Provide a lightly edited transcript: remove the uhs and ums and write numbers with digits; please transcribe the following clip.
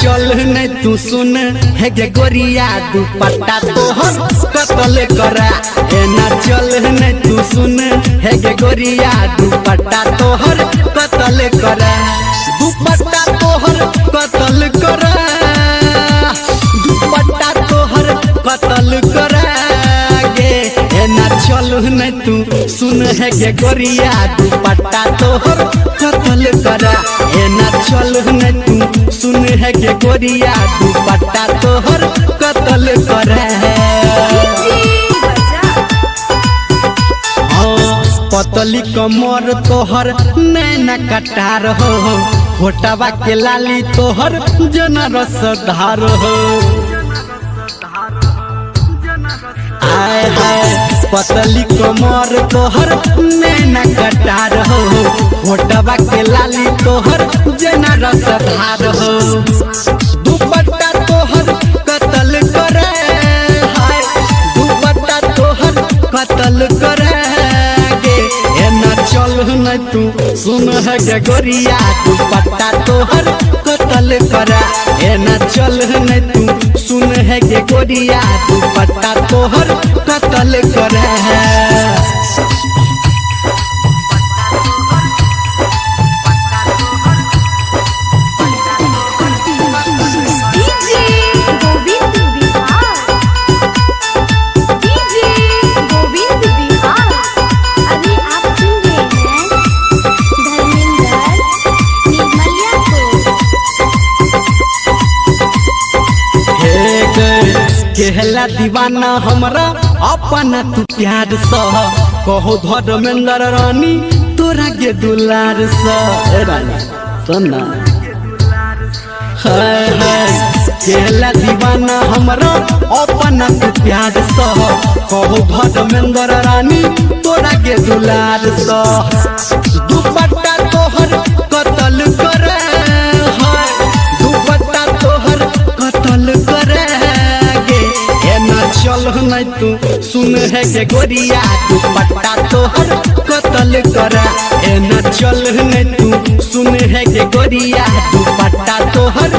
चल नहीं तू सुन है गे गोरिया दुपट्टा तोहर कतल करा ए ना चल नहीं तू सुन है गे गोरिया दुपट्टा तोहर कतल करा दुपट्टा तोहर कतल करा दुपट्टा तोहर कतल करा गे ए ना चल नहीं तू सुन है गे गोरिया दुपट्टा तोहर कतल करा ए ना चल नहीं तू सुन है के गोरिया दुपट्टा तोहर कतल करे पतली कमर तोहर नैना कटार हो होटवा के लाली तोहर जना रसधार हो आए हाय पतली कमर तोहर नैना कटार हो होटवा के लाली तोहर जना रसधार हो दुपट्टा तोहर कतल करे हाय दुपट्टा तोहर कतल करे गे ए ना चल न तू सुन है गे गोरिया दुपट्टा तोहर कतल करे ए ना चल न तू सुन है गे गोरिया दुपट्टा तोहर कतल करे केहला दीवाना हमरा अपना तू प्यार सह कहो धर्मेंद्र रानी तोरा के दुलार सह रानी सुनना हाय हाय केहला दीवाना हमरा अपना तू प्यार सह कहो धर्मेंद्र रानी तोरा के दुलार सह दुपट्टा तोहर कतल करे हाय दुपट्टा तोहर कतल करे चल नहीं तू सुन है के गोरिया दुपट्टा तोहर कतल करा ए ना चल नहीं तू सुन है के गोरिया दुपट्टा तोहर